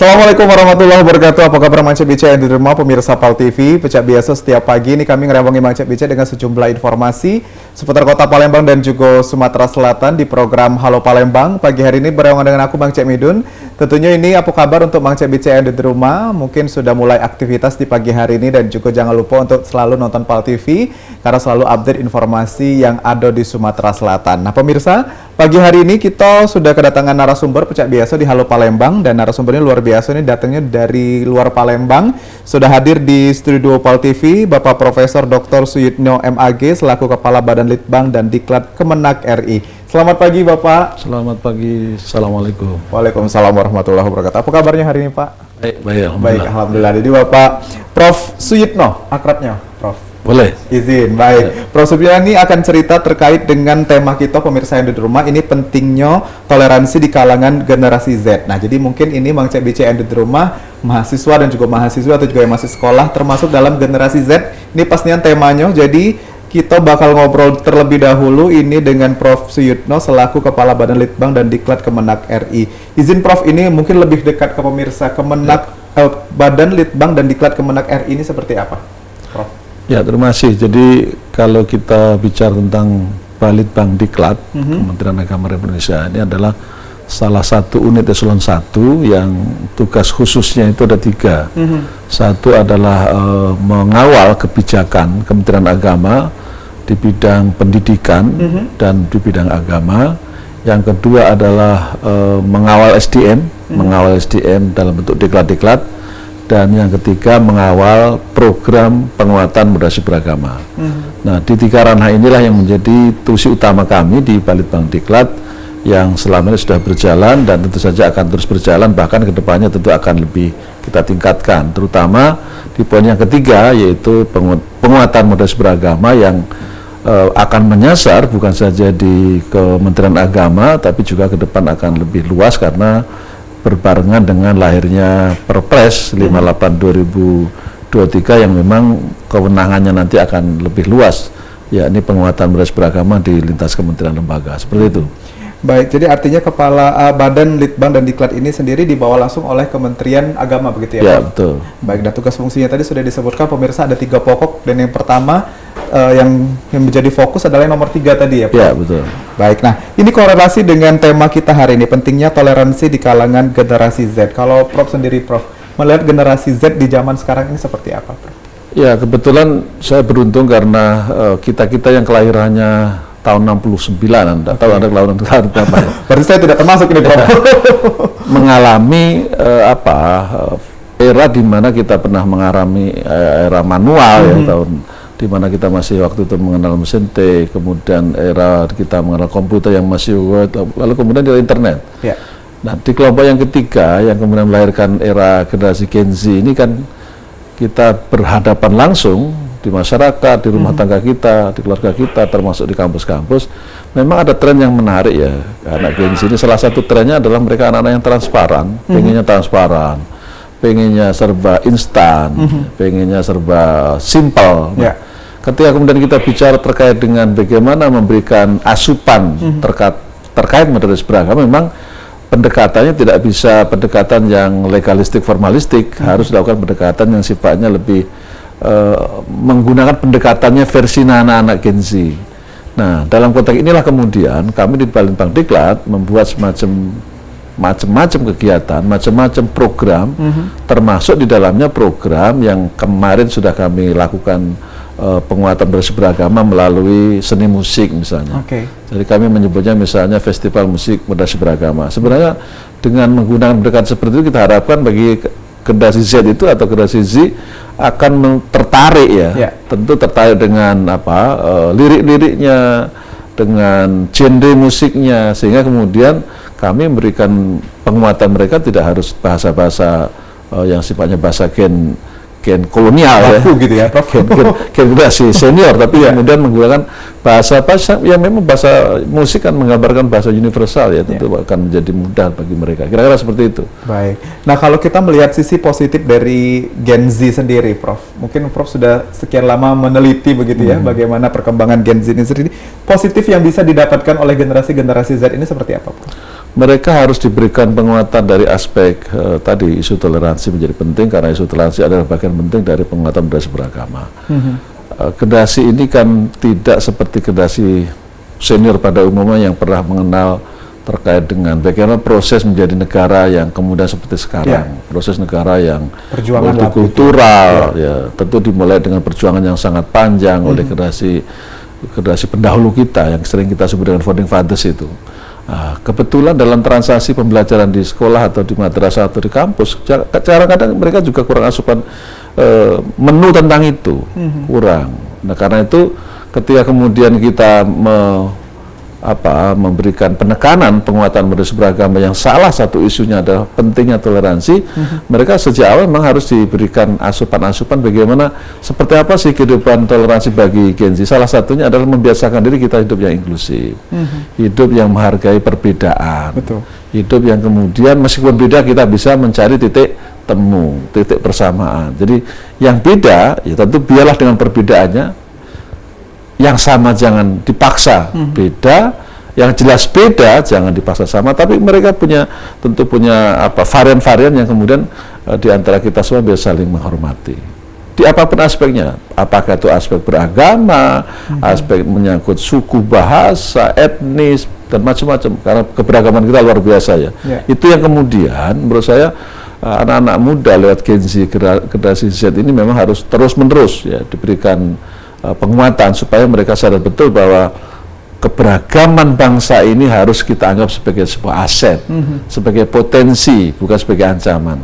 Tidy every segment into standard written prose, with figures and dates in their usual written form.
Assalamualaikum warahmatullahi wabarakatuh. Apa kabar Mang Cek Bice yang di rumah pemirsa PAL TV? Pecah biasa setiap pagi ini kami ngerewangi Mang Cek Bice dengan sejumlah informasi seputar kota Palembang dan juga Sumatera Selatan di program Halo Palembang. Pagi hari ini berewangan dengan aku Mang Cek Midun. Tentunya ini apa kabar untuk Mang Cek Bice yang di rumah? Mungkin sudah mulai aktivitas di pagi hari ini dan juga jangan lupa untuk selalu nonton PAL TV karena selalu update informasi yang ada di Sumatera Selatan. Nah pemirsa, pagi hari ini kita sudah kedatangan narasumber pecah biasa di Halo Palembang dan narasumbernya luar biasa ini datangnya dari luar Palembang. Sudah hadir di studio PAL TV Bapak Profesor Dr. Suyitno MAG selaku Kepala Badan Litbang dan Diklat Kemenak RI. Selamat pagi Bapak. Selamat pagi. Assalamualaikum. Waalaikumsalam warahmatullahi wabarakatuh. Apa kabarnya hari ini Pak? Baik, alhamdulillah. Baik, alhamdulillah. Jadi Bapak Prof. Suyitno, akrabnya Prof. Boleh. Izin, baik. Prof. Suyitno ini akan cerita terkait dengan tema kita pemirsa yang di rumah, ini pentingnya toleransi di kalangan generasi Z. Nah, jadi mungkin ini Mang Cek Bice yang di rumah, mahasiswa dan juga mahasiswa atau juga yang masih sekolah termasuk dalam generasi Z. Ini pastinya temanya, jadi kita bakal ngobrol terlebih dahulu ini dengan Prof. Suyitno selaku Kepala Badan Litbang dan Diklat Kemenak RI. Izin Prof, ini mungkin lebih dekat ke pemirsa Kemenak, Badan Litbang dan Diklat Kemenak RI ini seperti apa, Prof? Ya, terima kasih. Jadi kalau kita bicara tentang Balitbang Diklat, Kementerian Agama Republik Indonesia, ini adalah salah satu unit eselon 1 yang tugas khususnya itu ada 3. Satu adalah mengawal kebijakan Kementerian Agama di bidang pendidikan dan di bidang agama. Yang kedua adalah mengawal SDM, mengawal SDM dalam bentuk diklat-diklat. Dan yang ketiga mengawal program penguatan moderasi beragama. Nah, di 3 ranah inilah yang menjadi tusi utama kami di Balitbang Diklat yang selama ini sudah berjalan dan tentu saja akan terus berjalan, bahkan kedepannya tentu akan lebih kita tingkatkan, terutama di poin yang ketiga yaitu penguatan moderasi beragama yang akan menyasar bukan saja di Kementerian Agama tapi juga ke depan akan lebih luas karena berbarengan dengan lahirnya Perpres 58 2023 yang memang kewenangannya nanti akan lebih luas, yakni penguatan moderasi beragama di lintas kementerian lembaga, seperti itu. Baik, jadi artinya Kepala Badan Litbang dan Diklat ini sendiri dibawa langsung oleh Kementerian Agama begitu ya? Ya, Pak? betul. Baik, dan tugas fungsinya tadi sudah disebutkan pemirsa ada 3 pokok dan yang pertama yang menjadi fokus adalah yang nomor 3 tadi ya Pak? Ya, betul. Baik, nah ini korelasi dengan tema kita hari ini, pentingnya toleransi di kalangan generasi Z. Kalau Prof sendiri Prof, melihat generasi Z di zaman sekarang ini seperti apa Prof? Ya, kebetulan saya beruntung karena kita-kita yang kelahirannya tahun 69, Anda tahu Anda kelahiran berapa ya? Berarti saya tidak termasuk ini Prof. Mengalami era di mana kita pernah mengalami era manual ya, tahun di mana kita masih waktu itu mengenal mesin T, kemudian era kita mengenal komputer yang masih Word, lalu kemudian di internet. Ya. Nah, di kelompok yang ketiga yang kemudian melahirkan era generasi Gen Z ini kan kita berhadapan langsung di masyarakat, di rumah tangga kita, di keluarga kita, termasuk di kampus-kampus. Memang ada tren yang menarik ya, anak Gen Z ini salah satu trennya adalah mereka anak-anak yang transparan, pengennya transparan, pengennya serba instan, pengennya serba simple. Nah, ketika kemudian kita bicara terkait dengan bagaimana memberikan asupan terkait moderasi beragama, memang pendekatannya tidak bisa pendekatan yang legalistik, formalistik, harus dilakukan pendekatan yang sifatnya lebih menggunakan pendekatannya versi anak-anak Gen Z. Nah, dalam konteks inilah kemudian kami di Balitbang Diklat membuat macam-macam kegiatan, macam-macam program, termasuk di dalamnya program yang kemarin sudah kami lakukan penguatan moderasi beragama melalui seni musik misalnya. Jadi kami menyebutnya misalnya Festival Musik Moderasi Beragama. Sebenarnya dengan menggunakan pendekatan seperti itu kita harapkan bagi generasi Z itu atau generasi Z akan tertarik ya, tentu tertarik dengan lirik-liriknya, dengan genre musiknya, sehingga kemudian kami memberikan penguatan mereka tidak harus bahasa-bahasa yang sifatnya bahasa gen kolonial gitu ya, generasi senior, tapi kemudian menggunakan bahasa yang memang bahasa musik kan menggambarkan bahasa universal ya, tentu akan menjadi mudah bagi mereka. Kira-kira seperti itu. Baik. Nah, kalau kita melihat sisi positif dari Gen Z sendiri, Prof, mungkin Prof sudah sekian lama meneliti begitu ya, bagaimana perkembangan Gen Z ini sendiri, positif yang bisa didapatkan oleh generasi Z ini seperti apa, Prof? mereka harus diberikan penguatan dari aspek tadi isu toleransi menjadi penting, karena isu toleransi adalah bagian penting dari penguatan budaya beragama. Generasi ini kan tidak seperti generasi senior pada umumnya yang pernah mengenal terkait dengan bagaimana proses menjadi negara yang kemudian seperti sekarang, proses negara yang multikultural, tentu dimulai dengan perjuangan yang sangat panjang oleh generasi pendahulu kita yang sering kita sebut dengan founding fathers itu. Kebetulan dalam transaksi pembelajaran di sekolah atau di madrasah atau di kampus, kadang-kadang mereka juga kurang asupan menu tentang itu, kurang. Nah, karena itu ketika kemudian kita memberikan penekanan penguatan budaya beragama yang salah satu isunya adalah pentingnya toleransi, mereka sejak awal memang harus diberikan asupan-asupan bagaimana seperti apa sih kehidupan toleransi bagi Gen Z. Salah satunya adalah membiasakan diri kita hidup yang inklusif, hidup yang menghargai perbedaan, hidup yang kemudian meskipun beda kita bisa mencari titik temu, titik persamaan. Jadi yang beda ya tentu biarlah dengan perbedaannya, yang sama jangan dipaksa beda, yang jelas beda jangan dipaksa sama, tapi mereka tentu punya varian-varian yang kemudian di antara kita semua bisa saling menghormati di apapun aspeknya, apakah itu aspek beragama, aspek menyangkut suku, bahasa, etnis dan macam-macam, karena keberagaman kita luar biasa ya. Itu yang kemudian menurut saya anak-anak muda lewat Gen Z, generasi Z ini memang harus terus-menerus ya diberikan penguatan supaya mereka sadar betul bahwa keberagaman bangsa ini harus kita anggap sebagai sebuah aset, sebagai potensi, bukan sebagai ancaman.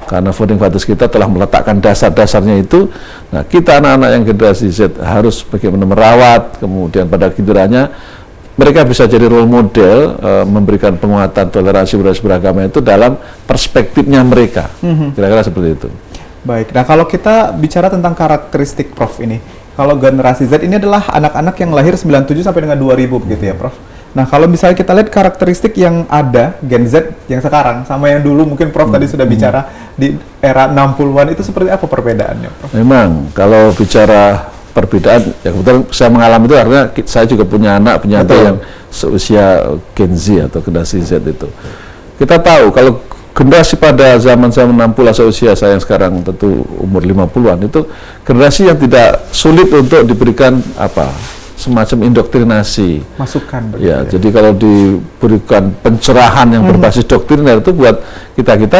Karena founding fathers kita telah meletakkan dasar-dasarnya itu. Nah, kita anak-anak yang generasi Z harus bagaimana merawat, kemudian pada gilirannya mereka bisa jadi role model, memberikan penguatan toleransi budaya beragama itu dalam perspektifnya mereka. Kira-kira seperti itu. Baik, nah kalau kita bicara tentang karakteristik Prof ini, kalau generasi Z ini adalah anak-anak yang lahir 97 sampai dengan 2000 begitu ya Prof. Nah kalau misalnya kita lihat karakteristik yang ada Gen Z yang sekarang sama yang dulu mungkin Prof tadi sudah bicara di era 60-an itu seperti apa perbedaannya Prof? Memang kalau bicara perbedaan, ya kebetulan saya mengalami itu karena saya juga punya anak yang seusia Gen Z atau generasi Z itu. Kita tahu kalau generasi pada zaman-zaman 60 seusia saya yang sekarang tentu umur 50-an itu generasi yang tidak sulit untuk diberikan semacam indoktrinasi. Masukan. Ya, jadi kalau diberikan pencerahan yang berbasis doktriner itu buat kita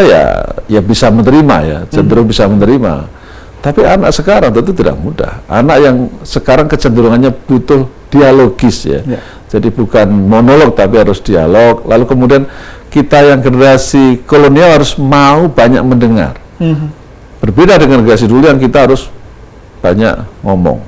ya bisa menerima ya, cenderung bisa menerima. Tapi anak sekarang tentu tidak mudah. Anak yang sekarang kecenderungannya butuh dialogis ya. Jadi bukan monolog tapi harus dialog. Lalu kemudian kita yang generasi kolonial harus mau banyak mendengar. Berbeda dengan generasi dulu yang kita harus banyak ngomong.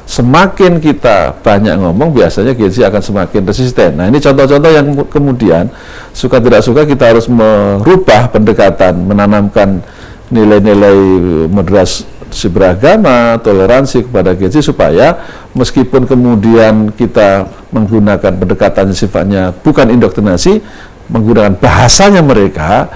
Semakin kita banyak ngomong, biasanya Gen Z akan semakin resisten. Nah, ini contoh-contoh yang kemudian suka tidak suka kita harus merubah pendekatan, menanamkan nilai-nilai moderasi beragama, toleransi kepada Gen Z supaya meskipun kemudian kita menggunakan pendekatan sifatnya bukan indoktrinasi, menggunakan bahasanya mereka,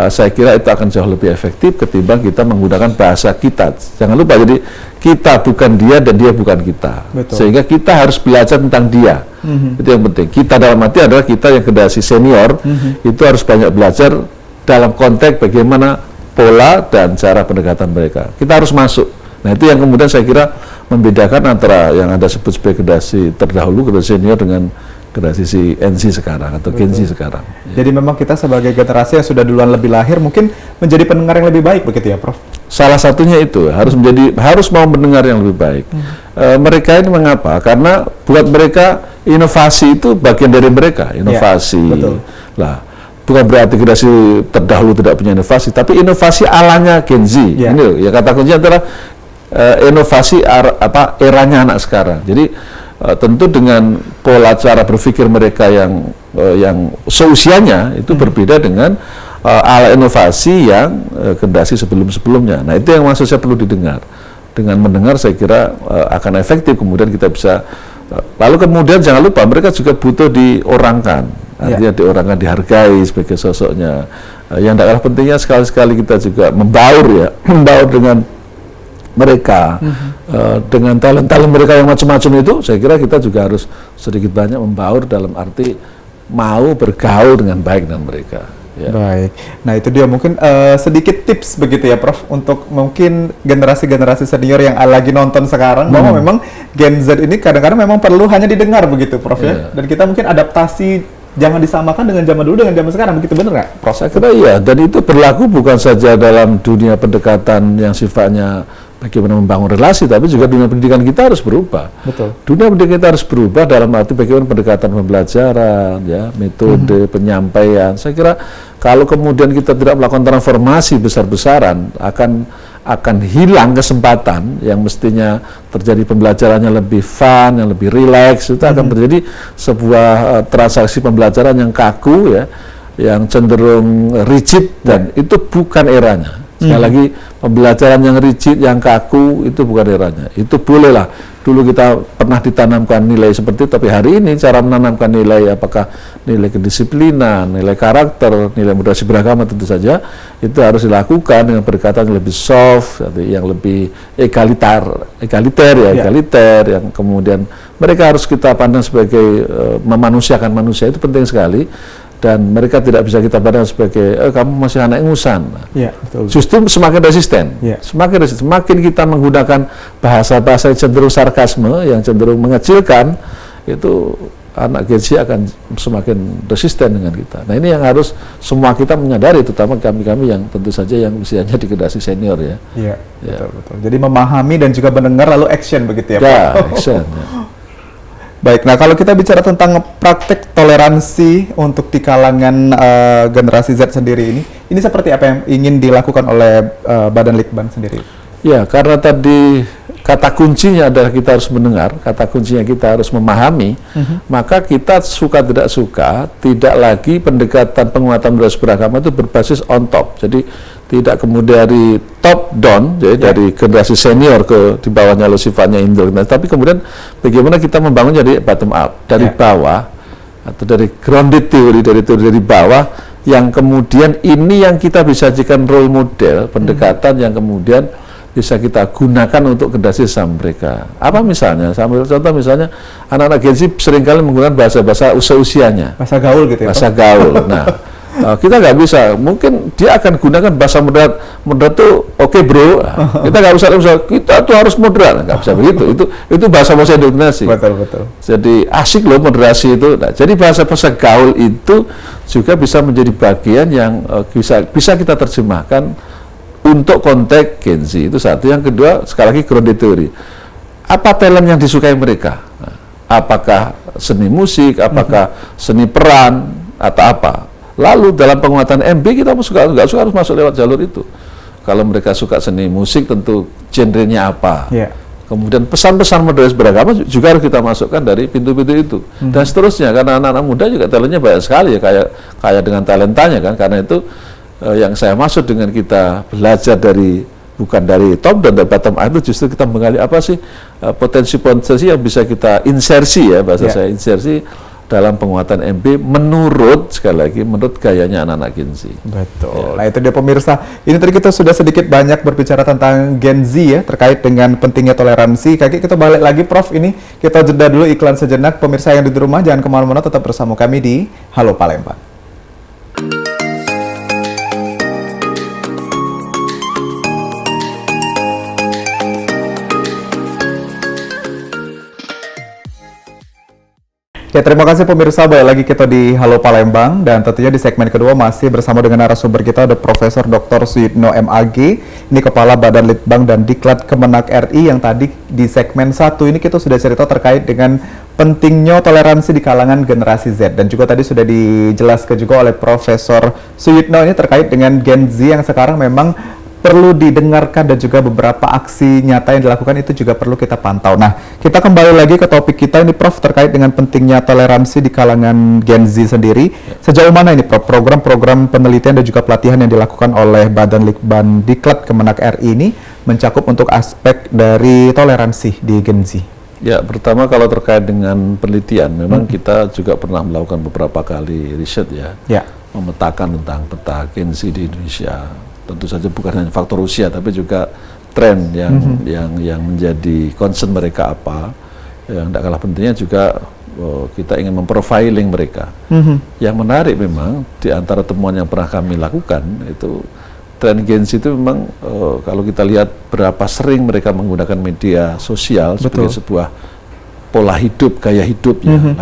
saya kira itu akan jauh lebih efektif ketimbang kita menggunakan bahasa kita. Jangan lupa, jadi kita bukan dia dan dia bukan kita. Sehingga kita harus belajar tentang dia. Itu yang penting. Kita dalam arti adalah kita yang generasi senior, itu harus banyak belajar dalam konteks bagaimana pola dan cara pendekatan mereka. Kita harus masuk. Nah, itu yang kemudian saya kira membedakan antara yang Anda sebut sebagai generasi terdahulu, generasi senior dengan generasi NZ sekarang atau Gen Z sekarang. Jadi memang kita sebagai generasi yang sudah duluan lebih lahir mungkin menjadi pendengar yang lebih baik begitu ya Prof? Salah satunya itu harus mau mendengar yang lebih baik. Mereka ini mengapa? Karena buat mereka inovasi itu bagian dari mereka, inovasi. Lah, bukan berarti generasi terdahulu tidak punya inovasi, tapi inovasi alanya Gen Z. Ini ya kata kuncinya adalah inovasi eranya anak sekarang. Jadi tentu dengan pola cara berpikir mereka yang seusianya itu berbeda dengan ala inovasi yang generasi sebelum-sebelumnya. Nah, itu yang maksud saya perlu didengar. Dengan mendengar saya kira akan efektif, kemudian kita bisa lalu kemudian jangan lupa mereka juga butuh diorangkan. Artinya diorangkan, dihargai sebagai sosoknya. Yang tidak kalah pentingnya sekali-sekali kita juga membaur dengan mereka, dengan talent mereka yang macam-macam itu, saya kira kita juga harus sedikit banyak membaur dalam arti mau bergaul dengan baik dengan mereka. Ya. Baik, nah itu dia mungkin sedikit tips begitu ya Prof, untuk mungkin generasi-generasi senior yang lagi nonton sekarang, bahwa memang Gen Z ini kadang-kadang memang perlu hanya didengar begitu Prof ya, dan kita mungkin adaptasi, jangan disamakan dengan zaman dulu dengan zaman sekarang, begitu benar nggak Prof? Saya kira iya, dan itu berlaku bukan saja dalam dunia pendekatan yang sifatnya bagaimana membangun relasi, tapi juga dunia pendidikan kita harus berubah. Betul. Dunia pendidikan kita harus berubah dalam arti bagaimana pendekatan pembelajaran, ya, metode penyampaian. Saya kira kalau kemudian kita tidak melakukan transformasi besar-besaran, akan hilang kesempatan yang mestinya terjadi pembelajarannya lebih fun, yang lebih rileks. Itu akan terjadi sebuah transaksi pembelajaran yang kaku, ya, yang cenderung rigid, dan itu bukan eranya. Sekali lagi, pembelajaran yang rigid, yang kaku, itu bukan eranya. Itu bolehlah, dulu kita pernah ditanamkan nilai seperti itu, tapi hari ini cara menanamkan nilai, apakah nilai kedisiplinan, nilai karakter, nilai moderasi beragama, tentu saja itu harus dilakukan dengan pendekatan yang lebih soft, yang lebih egaliter, yang kemudian mereka harus kita pandang sebagai memanusiakan manusia. Itu penting sekali. Dan mereka tidak bisa kita pandang sebagai kamu masih anak ingusan. Ya, betul. Justru semakin resisten. Ya. Semakin kita menggunakan bahasa-bahasa yang cenderung sarkasme, yang cenderung mengecilkan, itu anak Gen Z akan semakin resisten dengan kita. Nah, ini yang harus semua kita menyadari, terutama kami-kami yang tentu saja yang usianya di generasi senior, ya. Iya, betul. Jadi memahami dan juga mendengar lalu action begitu ya, Pak? Ya, action. Ya. Baik, nah kalau kita bicara tentang praktek toleransi untuk di kalangan generasi Z sendiri ini seperti apa yang ingin dilakukan oleh Badan Litbang sendiri? Ya, karena tadi kata kuncinya adalah kita harus mendengar, kata kuncinya kita harus memahami, maka kita suka tidak suka, tidak lagi pendekatan penguatan moderasi beragama itu berbasis on top. Jadi tidak kemudian dari top down, jadi dari generasi senior ke di bawahnya, lo sifatnya indokrinasi, tapi kemudian bagaimana kita membangun jadi bottom up, dari bawah, atau dari grounded theory, dari bawah, yang kemudian ini yang kita bisa jadikan role model, pendekatan yang kemudian bisa kita gunakan untuk generasi sama mereka. Apa misalnya? Sambil contoh misalnya, anak-anak Gen Z seringkali menggunakan bahasa-bahasa usia-usianya. Bahasa gaul gitu ya? Bahasa gaul. Nah, kita nggak bisa, mungkin dia akan gunakan bahasa moderat tuh oke bro, kita nggak usah kita tuh harus moderat, nggak bisa begitu, itu bahasa indoktrinasi. Betul. Jadi asik loh moderasi itu. Nah, jadi bahasa gaul itu juga bisa menjadi bagian yang bisa kita terjemahkan untuk konteks Gen Z. Itu satu. Yang kedua, sekali lagi grounded theory, apa talent yang disukai mereka, apakah seni musik, apakah seni peran, atau apa. Lalu dalam penguatan MB kita nggak suka harus masuk lewat jalur itu. Kalau mereka suka seni musik, tentu genrenya apa. Kemudian pesan-pesan moderasi beragama juga harus kita masukkan dari pintu-pintu itu. Dan seterusnya, karena anak-anak muda juga talentnya banyak sekali, ya, kayak dengan talentanya kan. Karena itu yang saya maksud dengan kita belajar bukan dari top dan dari bottom up, itu justru kita menggali apa sih potensi-potensi yang bisa kita insersi, ya bahasa saya, insersi dalam penguatan MB menurut gayanya anak-anak Gen Z. Betul. Nah itu dia pemirsa. Ini tadi kita sudah sedikit banyak berbicara tentang Gen Z ya, terkait dengan pentingnya toleransi. Kita balik lagi Prof, ini kita jeda dulu iklan sejenak. Pemirsa yang di rumah jangan kemana-mana, tetap bersama kami di Halo Palembang. Ya, terima kasih pemirsa, balik lagi kita di Halo Palembang, dan tentunya di segmen kedua masih bersama dengan narasumber kita ada Profesor Dr. Suyitno MAG, ini Kepala Badan Litbang dan Diklat Kemenak RI, yang tadi di segmen 1 ini kita sudah cerita terkait dengan pentingnya toleransi di kalangan generasi Z, dan juga tadi sudah dijelaskan juga oleh Profesor Suyitno ini terkait dengan Gen Z yang sekarang memang perlu didengarkan, dan juga beberapa aksi nyata yang dilakukan itu juga perlu kita pantau. Nah, kita kembali lagi ke topik kita ini Prof, terkait dengan pentingnya toleransi di kalangan Gen Z sendiri. Sejauh mana ini Prof, program-program penelitian dan juga pelatihan yang dilakukan oleh Badan Litbang Diklat Kemenak RI ini mencakup untuk aspek dari toleransi di Gen Z? Ya, pertama kalau terkait dengan penelitian, memang kita juga pernah melakukan beberapa kali riset ya, memetakan tentang peta Gen Z di Indonesia. Tentu saja bukan hanya faktor usia, tapi juga tren yang menjadi concern mereka apa. Yang tidak kalah pentingnya juga kita ingin memprofiling mereka. Yang menarik memang di antara temuan yang pernah kami lakukan itu tren Gen Z itu memang kalau kita lihat berapa sering mereka menggunakan media sosial sebagai sebuah pola hidup, gaya hidup ya,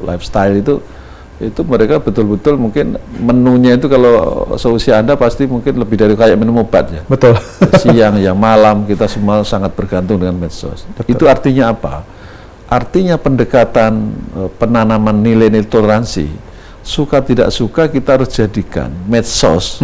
lifestyle itu mereka betul-betul mungkin menunya itu kalau seusia Anda pasti mungkin lebih dari kayak minum obat ya. Betul. Siang, ya malam, kita semua sangat bergantung dengan medsos. Itu artinya apa? Artinya pendekatan penanaman nilai-nilai toleransi, suka tidak suka kita harus jadikan medsos.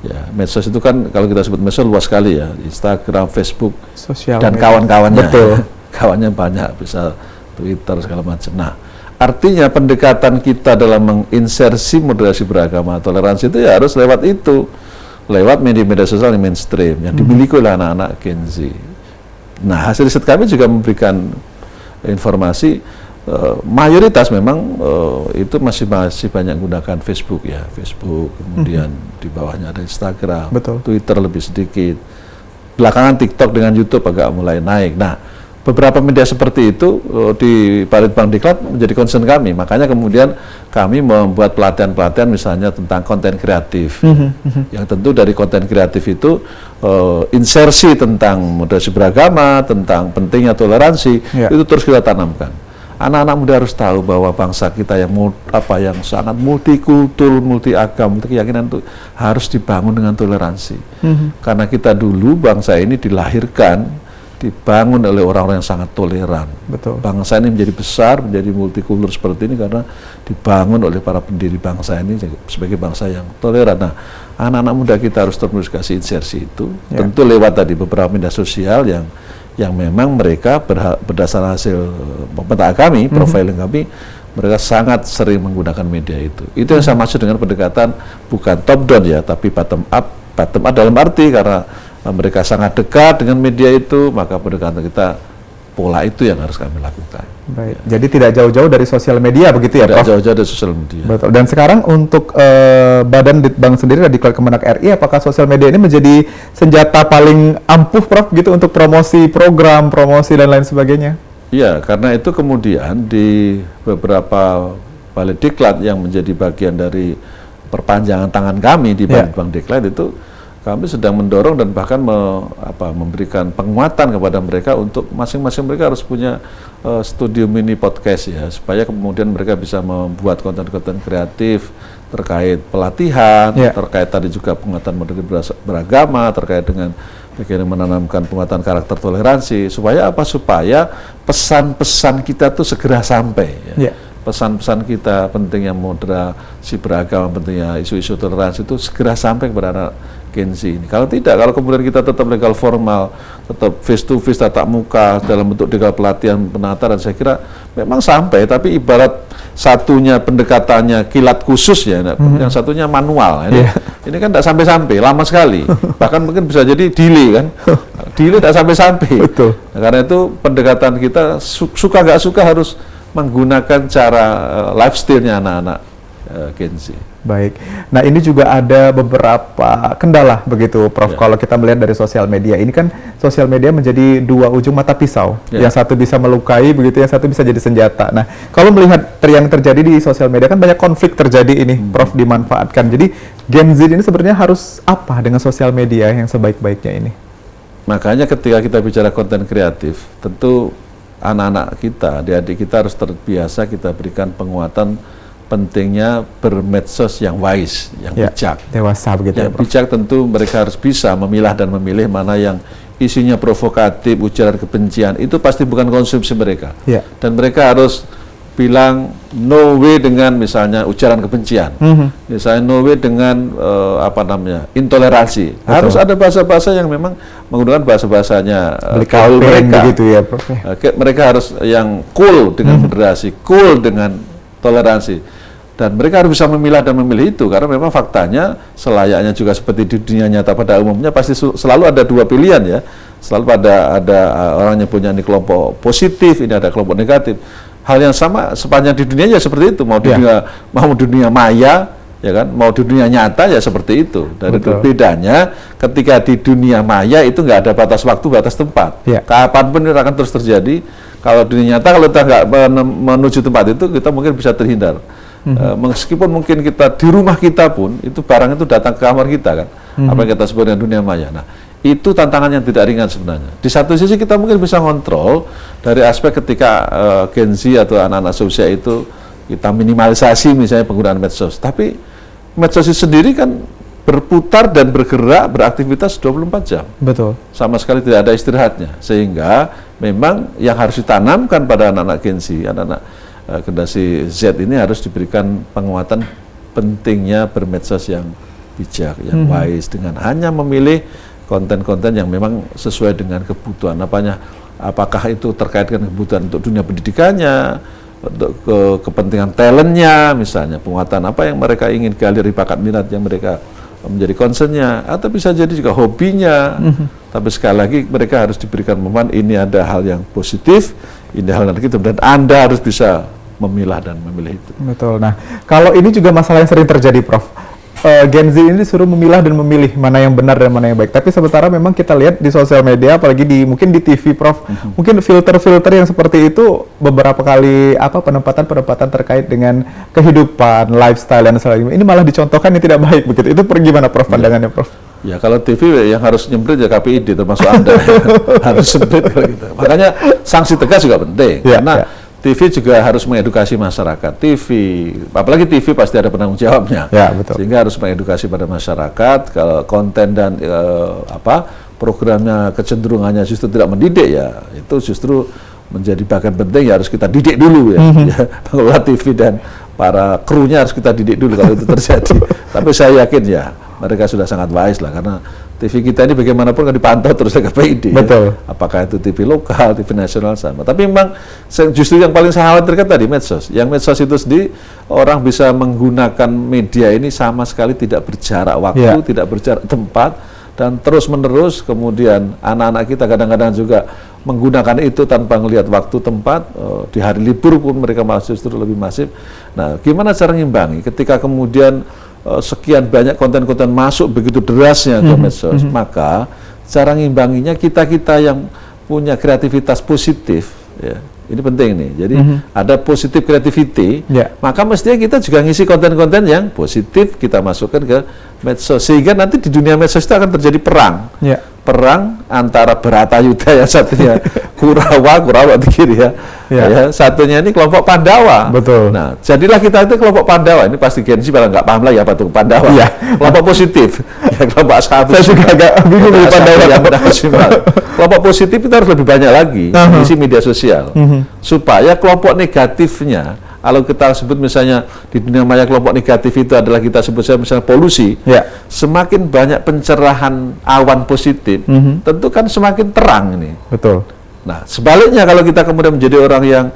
Ya, medsos itu kan kalau kita sebut medsos luas sekali ya, Instagram, Facebook, Sosial dan media. kawan-kawannya. Betul. Kawannya banyak, bisa Twitter segala macam. Nah, artinya pendekatan kita dalam menginsersi moderasi beragama, toleransi itu ya harus lewat itu, lewat media-media sosial yang mainstream yang dimiliki oleh anak-anak Gen Z. Nah, hasil riset kami juga memberikan informasi mayoritas memang itu masih banyak gunakan Facebook ya, Facebook, kemudian di bawahnya ada Instagram, Twitter lebih sedikit, belakangan TikTok dengan YouTube agak mulai naik. Nah, beberapa media seperti itu di Balitbank Diklat menjadi concern kami, makanya kemudian kami membuat pelatihan-pelatihan misalnya tentang konten kreatif, yang tentu dari konten kreatif itu insersi tentang moderasi beragama, tentang pentingnya toleransi, itu terus kita tanamkan. Anak-anak muda harus tahu bahwa bangsa kita yang sangat multikultur, multiagam, keyakinan itu harus dibangun dengan toleransi. Karena kita dulu bangsa ini dilahirkan, dibangun oleh orang-orang yang sangat toleran. Betul. Bangsa ini menjadi besar, menjadi multikultur seperti ini karena dibangun oleh para pendiri bangsa ini sebagai bangsa yang toleran. Nah, anak-anak muda kita harus terus kasih insersi itu, tentu lewat tadi beberapa media sosial yang memang mereka berdasarkan hasil pemetaan kami, profiling kami, mereka sangat sering menggunakan media itu. Itu yang saya maksud dengan pendekatan bukan top down ya, tapi bottom up. Bottom up dalam arti karena mereka sangat dekat dengan media itu, maka pendekatan kita pola itu yang harus kami lakukan. Baik. Jadi tidak jauh-jauh dari sosial media begitu ya, Prof? Tidak jauh-jauh dari sosial media. Betul. Dan sekarang untuk Badan Litbang sendiri dan Diklat Kemenak RI, apakah sosial media ini menjadi senjata paling ampuh, Prof, gitu untuk promosi program, promosi dan lain sebagainya? Iya, karena itu kemudian di beberapa Balai Diklat yang menjadi bagian dari perpanjangan tangan kami di Balitbank Diklat itu kami sedang mendorong dan bahkan memberikan penguatan kepada mereka untuk masing-masing mereka harus punya studio mini podcast ya, supaya kemudian mereka bisa membuat konten-konten kreatif terkait pelatihan, terkait tadi juga penguatan moderasi beragama, terkait dengan bagaimana menanamkan penguatan karakter toleransi, supaya apa? Supaya pesan-pesan kita tuh segera sampai ya. Pesan-pesan kita pentingnya moderasi beragama, pentingnya isu-isu toleransi itu segera sampai kepada anak Gen Z ini. Kalau tidak, kalau kemudian kita tetap legal formal, tetap face to face, tatap muka dalam bentuk legal pelatihan penataran, saya kira memang sampai, tapi ibarat satunya pendekatannya kilat khusus ya, yang satunya manual. Ini kan tidak sampai-sampai, lama sekali. Bahkan mungkin bisa jadi delay kan. Delay tidak sampai-sampai. Nah, karena itu pendekatan kita suka nggak suka harus menggunakan cara lifestyle-nya anak-anak Gen Z. Baik. Nah, ini juga ada beberapa kendala begitu, Prof. Kalau kita melihat dari sosial media, ini kan sosial media menjadi dua ujung mata pisau. Yang satu bisa melukai begitu, yang satu bisa jadi senjata. Nah, kalau melihat yang terjadi di sosial media kan banyak konflik terjadi ini, Prof, dimanfaatkan. Jadi Gen Z ini sebenarnya harus apa dengan sosial media yang sebaik-baiknya ini? Makanya ketika kita bicara konten kreatif, tentu anak-anak kita, adik-adik kita harus terbiasa kita berikan penguatan pentingnya bermedsos yang wise, yang bijak. Dewasa begitu ya, Prof. Bijak tentu mereka harus bisa memilah dan memilih mana yang isinya provokatif, ujaran kebencian, itu pasti bukan konsumsi mereka. Dan mereka harus bilang no way dengan misalnya ujaran kebencian. Misalnya no way dengan intoleransi. Harus ada bahasa-bahasa yang memang menggunakan bahasa-bahasanya kaul mereka. Begitu ya, Prof. Mereka harus yang cool dengan moderasi, cool dengan toleransi. Dan mereka harus bisa memilah dan memilih itu, karena memang faktanya selayaknya juga seperti di dunia nyata pada umumnya pasti selalu ada dua pilihan ya. Selalu ada orang yang punya ini kelompok positif, ini ada kelompok negatif. Hal yang sama sepanjang di dunia ya seperti itu, mau dunia maya ya kan, mau di dunia nyata ya seperti itu. Dan bedanya ketika di dunia maya itu nggak ada batas waktu, batas tempat. Kapanpun itu akan terus terjadi. Kalau dunia nyata, kalau kita nggak menuju tempat itu, kita mungkin bisa terhindar. Meskipun mungkin kita di rumah kita pun, itu barang itu datang ke kamar kita kan, apa yang kita sebut dengan dunia maya. Nah, itu tantangan yang tidak ringan sebenarnya. Di satu sisi kita mungkin bisa ngontrol dari aspek ketika Gen Z atau anak-anak seusia itu kita minimalisasi misalnya penggunaan medsos. Tapi medsos itu sendiri kan berputar dan bergerak, beraktivitas 24 jam. Betul. Sama sekali tidak ada istirahatnya. Sehingga memang yang harus ditanamkan pada anak-anak Gen Z, anak-anak generasi Z ini harus diberikan penguatan pentingnya bermedsos yang bijak, yang wise, dengan hanya memilih konten-konten yang memang sesuai dengan kebutuhan. Apakah itu terkait dengan kebutuhan untuk dunia pendidikannya, untuk kepentingan talentnya, misalnya penguatan apa yang mereka ingin gali, bakat minat yang mereka menjadi concernnya, atau bisa jadi juga hobinya. Tapi sekali lagi mereka harus diberikan pemahaman, ini ada hal yang positif, ini hal yang negatif, dan Anda harus bisa memilah dan memilih itu. Betul. Nah, kalau ini juga masalah yang sering terjadi, Prof. Gen Z ini disuruh memilah dan memilih mana yang benar dan mana yang baik. Tapi sementara memang kita lihat di sosial media, apalagi mungkin di TV, Prof, mungkin filter-filter yang seperti itu beberapa kali penempatan terkait dengan kehidupan, lifestyle dan sebagainya. Ini malah dicontohkan yang tidak baik begitu. Itu gimana, Prof, pandangannya, Prof? Ya, kalau TV yang harus nyemprit ya KPID, termasuk Anda. Harus nyemprit kalau gitu. Makanya sanksi tegas juga penting, karena TV juga harus mengedukasi masyarakat. TV, apalagi TV pasti ada penanggung jawabnya. Ya, betul. Sehingga harus mengedukasi pada masyarakat. Kalau konten dan programnya kecenderungannya justru tidak mendidik, ya itu justru menjadi bagian penting, ya harus kita didik dulu ya. Pengelola TV dan para krunya harus kita didik dulu kalau itu terjadi. Tapi saya yakin ya mereka sudah sangat wise lah, karena TV kita ini bagaimanapun kan dipantau terus oleh KPID. Betul. Ya. Apakah itu TV lokal, TV nasional sama. Tapi memang justru yang paling saya khawatirkan tadi medsos. Yang medsos itu sendiri orang bisa menggunakan media ini sama sekali tidak berjarak waktu, tidak berjarak tempat, dan terus-menerus. Kemudian anak-anak kita kadang-kadang juga menggunakan itu tanpa melihat waktu, tempat. Di hari libur pun mereka malah justru lebih masif. Nah, gimana cara ngimbangi ketika kemudian sekian banyak konten-konten masuk begitu derasnya ke medsos, maka cara ngimbanginya kita-kita yang punya kreativitas positif, ya, ini penting nih. Jadi ada positif creativity, maka mestinya kita juga ngisi konten-konten yang positif, kita masukkan ke medsos, sehingga nanti di dunia medsos itu akan terjadi perang. Perang antara Bharatayuda, yang satunya Kurawa di kiri ya. Satunya ini kelompok Pandawa. Betul. Nah, jadilah kita itu kelompok Pandawa. Ini pasti Gen Z malah nggak paham lagi apa itu Pandawa. Kelompok positif. Ya, kelompok Ashabi. Saya juga agak bingung dengan Pandawa. Kelompok positif itu harus lebih banyak lagi isi media sosial, supaya kelompok negatifnya, kalau kita sebut misalnya di dunia maya kelompok negatif itu adalah kita sebut misalnya polusi, semakin banyak pencerahan awan positif, tentu kan semakin terang ini. Betul. Nah, sebaliknya kalau kita kemudian menjadi orang yang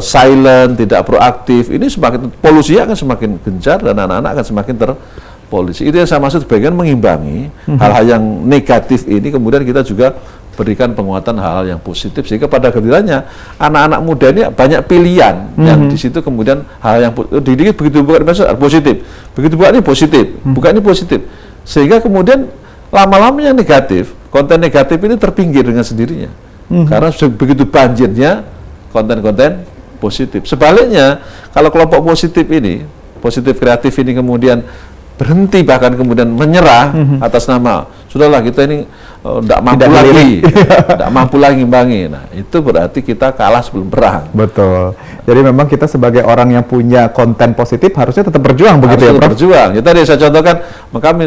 silent, tidak proaktif, ini semakin polusinya akan semakin gencar dan anak-anak akan semakin terpolusi. Itu yang saya maksud, bagian mengimbangi hal-hal yang negatif ini, kemudian kita juga berikan penguatan hal-hal yang positif, sehingga pada kemudiannya anak-anak muda ini banyak pilihan yang di situ kemudian hal yang dididik begitu buka positif, begitu buka ini positif, buka ini positif, sehingga kemudian lama-lama yang negatif, konten negatif ini terpinggir dengan sendirinya, karena begitu banjirnya konten-konten positif. Sebaliknya kalau kelompok positif ini, positif kreatif ini kemudian berhenti, bahkan kemudian menyerah atas nama sudahlah kita ini tidak mampu lagi ngimbangi. Nah, itu berarti kita kalah sebelum perang. Betul. Jadi memang kita sebagai orang yang punya konten positif harusnya tetap berjuang, begitu ya, Prof? Berjuang. Ya, tadi saya contohkan,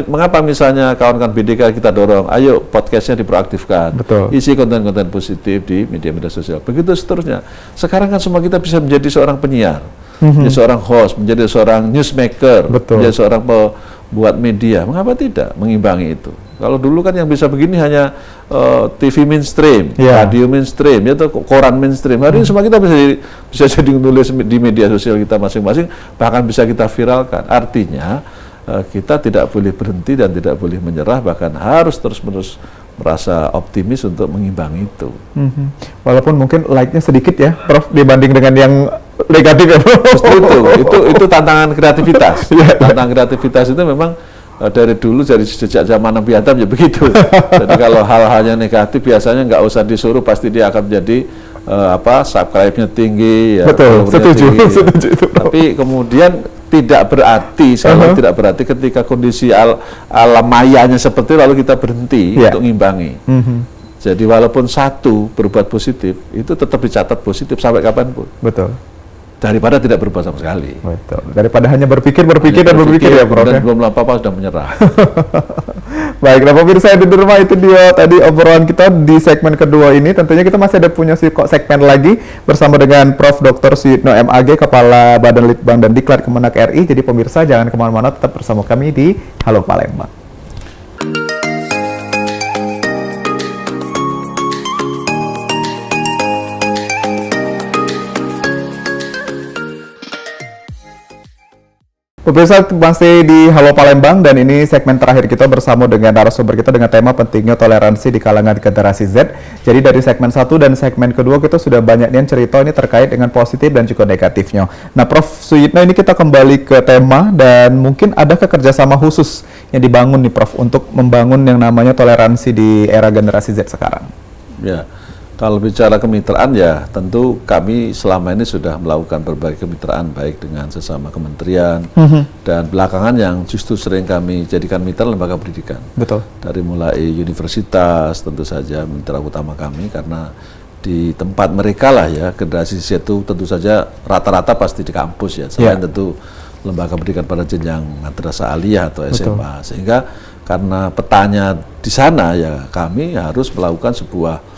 mengapa misalnya kawan-kawan BDK kita dorong, ayo podcastnya diproaktifkan, isi konten-konten positif di media-media sosial. Begitu seterusnya. Sekarang kan semua kita bisa menjadi seorang penyiar, menjadi seorang host, menjadi seorang newsmaker, menjadi seorang pembuat media. Mengapa tidak mengimbangi itu? Kalau dulu kan yang bisa begini hanya TV mainstream, radio mainstream, ya, atau koran mainstream. Hari ini semua kita bisa jadi nulis di media sosial kita masing-masing, bahkan bisa kita viralkan. Artinya kita tidak boleh berhenti dan tidak boleh menyerah, bahkan harus terus-menerus merasa optimis untuk mengimbangi itu. Walaupun mungkin like-nya sedikit ya, Prof, dibanding dengan yang negatif ya, Prof. Itu tantangan kreativitas. Tantangan kreativitas itu memang dari dulu, dari sejak zaman Nabi Adam ya begitu. Jadi kalau hal-hal yang negatif biasanya nggak usah disuruh, pasti dia akan menjadi subscribe-nya tinggi, ya, Betul, setuju, tinggi, ya. setuju itu. Tapi kemudian tidak berarti, tidak berarti ketika kondisi alam mayanya seperti itu, lalu kita berhenti untuk ngimbangi. Jadi walaupun satu berbuat positif, itu tetap dicatat positif sampai kapanpun. Betul. Daripada tidak berbuat sama sekali. Betul. Daripada hanya berpikir ya, Prof. Dan belum apa-apa sudah menyerah. Baik, nah pemirsa di rumah, itu dia tadi obrolan kita di segmen kedua ini. Tentunya kita masih ada punya segmen lagi bersama dengan Prof. Dr. Suyitno MAG, Kepala Badan Litbang dan Diklat Kemenak RI. Jadi pemirsa jangan kemana-mana, tetap bersama kami di Halo Palembang. Pemirsa masih di Halo Palembang, dan ini segmen terakhir kita bersama dengan narasumber kita dengan tema pentingnya toleransi di kalangan generasi Z. Jadi dari segmen 1 dan segmen kedua kita sudah banyak yang cerita ini terkait dengan positif dan juga negatifnya. Nah, Prof. Suyitno, ini kita kembali ke tema, dan mungkin ada kerjasama khusus yang dibangun nih, Prof, untuk membangun yang namanya toleransi di era generasi Z sekarang. Ya. Kalau bicara kemitraan, ya tentu kami selama ini sudah melakukan berbagai kemitraan baik dengan sesama kementerian dan belakangan yang justru sering kami jadikan mitra lembaga pendidikan. Betul. Dari mulai universitas tentu saja mitra utama kami, karena di tempat mereka lah ya generasi Z itu tentu saja rata-rata pasti di kampus ya, selain tentu lembaga pendidikan pada jenjang madrasah aliyah atau SMA. Sehingga karena petanya di sana, ya kami harus melakukan sebuah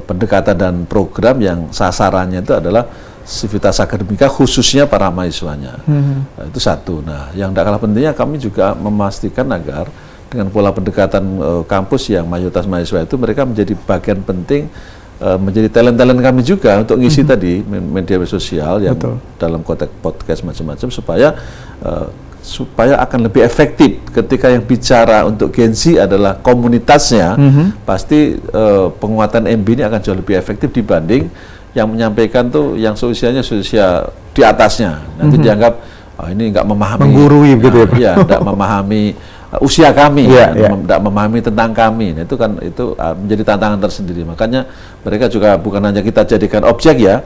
pendekatan dan program yang sasarannya itu adalah sivitas akademika, khususnya para mahasiswanya. Nah, itu satu. Nah, yang tidak kalah pentingnya, kami juga memastikan agar dengan pola pendekatan kampus yang mayoritas mahasiswa itu, mereka menjadi bagian penting, menjadi talent-talent kami juga untuk ngisi tadi media sosial yang dalam konteks podcast macam-macam, supaya akan lebih efektif ketika yang bicara untuk Gen Z adalah komunitasnya. Pasti penguatan MB ini akan jauh lebih efektif dibanding yang menyampaikan tuh yang seusia di atasnya. Nanti dianggap ini nggak memahami, menggurui begitu ya, nggak memahami usia kami, tidak memahami tentang kami. Nah, itu kan menjadi tantangan tersendiri. Makanya mereka juga bukan hanya kita jadikan objek ya,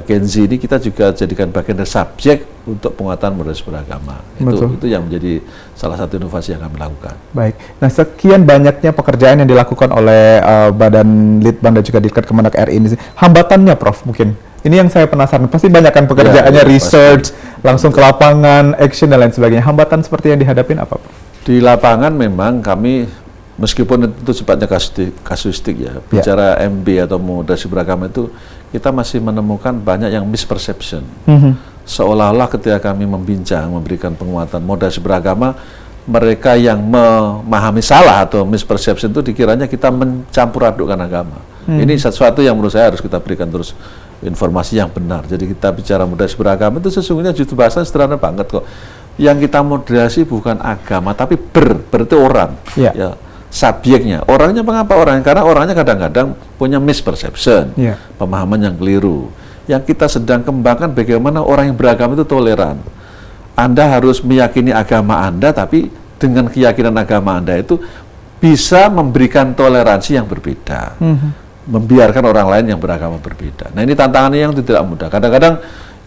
Gen Z ini kita juga jadikan bagian dari subjek untuk penguatan moderasi beragama. Itu yang menjadi salah satu inovasi yang kami lakukan. Baik. Nah, sekian banyaknya pekerjaan yang dilakukan oleh Badan Litbang dan juga Diklat Kemenak RI ini. Hambatannya, Prof, mungkin ini yang saya penasaran. Pasti banyak kan pekerjaannya, research, langsung ke lapangan, action dan lain sebagainya. Hambatan seperti yang dihadapin apa, Prof? Di lapangan memang kami, meskipun itu sifatnya kasuistik ya, bicara MB atau moderasi beragama itu, kita masih menemukan banyak yang misperception. Seolah-olah ketika kami memberikan penguatan moderasi beragama, mereka yang memahami salah atau misperception itu dikiranya kita mencampur adukkan agama. Ini sesuatu yang menurut saya harus kita berikan terus informasi yang benar. Jadi kita bicara moderasi beragama itu sesungguhnya justru bahasa sederhana banget kok. Yang kita moderasi bukan agama, tapi berarti orang, ya, subjeknya. Orangnya mengapa orang? Karena orangnya kadang-kadang punya misperception, pemahaman yang keliru. Yang kita sedang kembangkan bagaimana orang yang beragama itu toleran. Anda harus meyakini agama Anda, tapi dengan keyakinan agama Anda itu bisa memberikan toleransi yang berbeda, membiarkan orang lain yang beragama berbeda. Nah, ini tantangannya yang tidak mudah. Kadang-kadang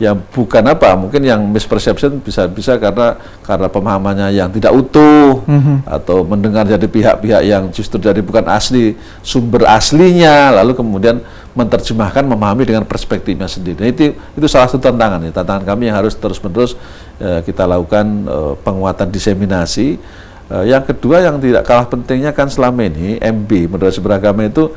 ya bukan mungkin yang misperception bisa karena pemahamannya yang tidak utuh, atau mendengar dari pihak-pihak yang justru dari bukan asli sumber aslinya, lalu kemudian menerjemahkan, memahami dengan perspektifnya sendiri. Nah, itu salah satu tantangan ya. Tantangan kami yang harus terus-menerus kita lakukan penguatan diseminasi. Yang kedua yang tidak kalah pentingnya kan selama ini MB moderasi beragama itu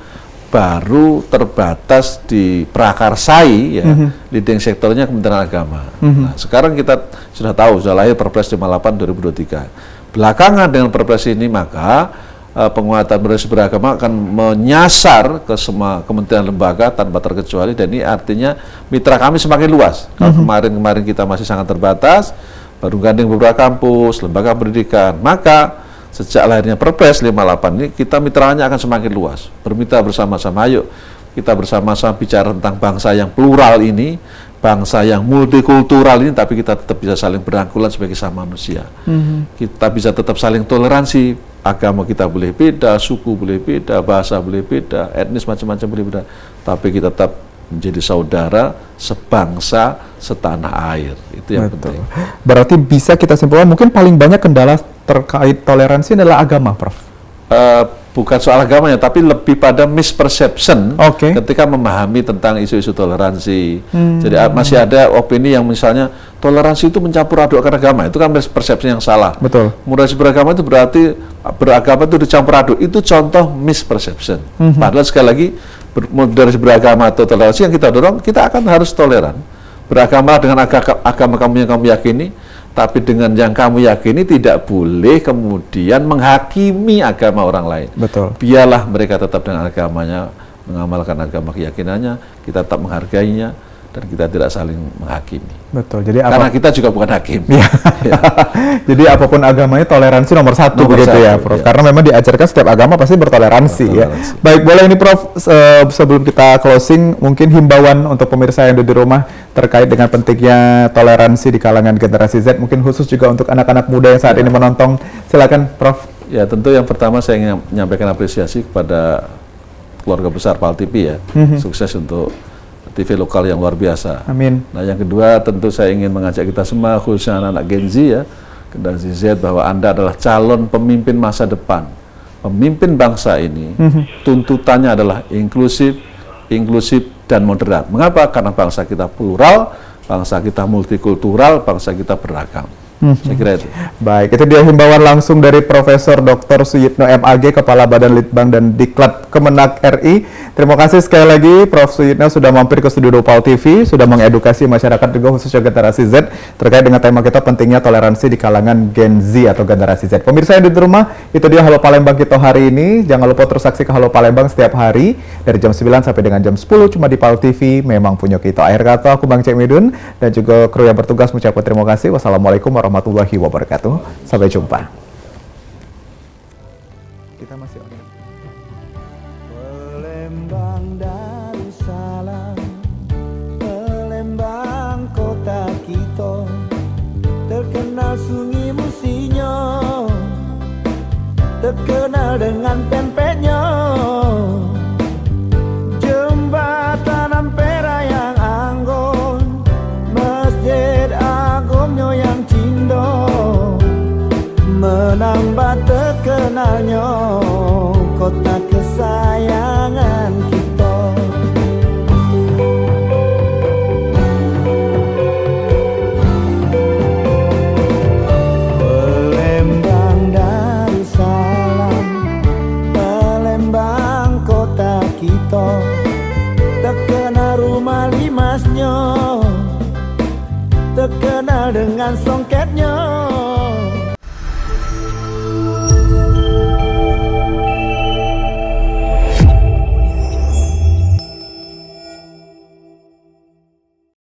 baru terbatas di prakarsai ya, leading sektornya Kementerian Agama. Nah, sekarang kita sudah tahu, sudah lahir Perpres 58 2023. Belakangan dengan Perpres ini maka penguatan moderasi beragama akan menyasar ke semua kementerian lembaga tanpa terkecuali, dan ini artinya mitra kami semakin luas. Kalau kemarin kita masih sangat terbatas, baru gandeng beberapa kampus, lembaga pendidikan, maka sejak lahirnya Perpres 58 ini, kita mitranya akan semakin luas. Bermitra bersama-sama, ayo kita bersama-sama bicara tentang bangsa yang plural ini, bangsa yang multikultural ini, tapi kita tetap bisa saling berangkulan sebagai sama manusia. Kita bisa tetap saling toleransi, agama kita boleh beda, suku boleh beda, bahasa boleh beda, etnis macam-macam boleh beda, tapi kita tetap menjadi saudara sebangsa setanah air. Itu yang penting. Berarti bisa kita simpulkan mungkin paling banyak kendala terkait toleransi adalah agama, Prof. Bukan soal agamanya, tapi lebih pada misperception ketika memahami tentang isu-isu toleransi. Jadi masih ada opini yang misalnya toleransi itu mencampur adukkan agama, itu kan persepsi yang salah. Betul. Moderasi beragama itu berarti beragama itu dicampur aduk, itu contoh misperception. Padahal sekali lagi moderasi beragama atau toleransi yang kita dorong, kita akan harus toleran. Beragama dengan agama kamu yang kamu yakini, tapi dengan yang kamu yakini tidak boleh kemudian menghakimi agama orang lain. Betul. Biarlah mereka tetap dengan agamanya, mengamalkan agama keyakinannya, kita tetap menghargainya, dan kita tidak saling menghakimi. Betul. Jadi karena kita juga bukan hakim. Ya. Jadi apapun agamanya toleransi nomor satu begitu ya, Prof. Ya. Karena memang diajarkan setiap agama pasti bertoleransi ya. Baik, boleh ini Prof, sebelum kita closing, mungkin himbauan untuk pemirsa yang ada di rumah terkait dengan pentingnya toleransi di kalangan generasi Z, mungkin khusus juga untuk anak-anak muda yang saat ini menonton. Silakan, Prof. Ya, tentu yang pertama saya ingin menyampaikan apresiasi kepada keluarga besar PAL TV ya. Sukses untuk TV lokal yang luar biasa. Amin. Nah, yang kedua tentu saya ingin mengajak kita semua, khususnya anak-anak Gen Z ya, generasi Z, bahwa Anda adalah calon pemimpin masa depan. Pemimpin bangsa ini tuntutannya adalah inklusif dan moderat. Mengapa? Karena bangsa kita plural, bangsa kita multikultural, bangsa kita beragam. Saya kira itu. Baik, itu dia himbauan langsung dari Profesor Dr. Suyitno MAG, Kepala Badan Litbang dan Diklat Kemenak RI. Terima kasih sekali lagi Prof. Suyitno sudah mampir ke studio PAL TV, sudah mengedukasi masyarakat juga khususnya generasi Z terkait dengan tema kita pentingnya toleransi di kalangan Gen Z atau generasi Z. Pemirsa yang di rumah, itu dia Halo Palembang kita hari ini. Jangan lupa terus saksikan Halo Palembang setiap hari dari jam 9 sampai dengan jam 10 cuma di PAL TV. Memang punya kita. Akhir kata, aku Bang Cek Midun dan juga kru yang bertugas mengucapkan terima kasih. Wassalamualaikum warahmatullahi wabarakatuh. Sampai jumpa. Kita masih Palembang Darussalam, Palembang kota kita, terkenal sungai Musinyo, terkenal dengan pempeknya, jembatan Ampera yang anggun, masjid agungnya yang cindo, menambah terkenalnya kota kesayangan kita. Palembang Darussalam, Palembang kota kita, terkenal rumah limasnya, terkenal dengan songketnya.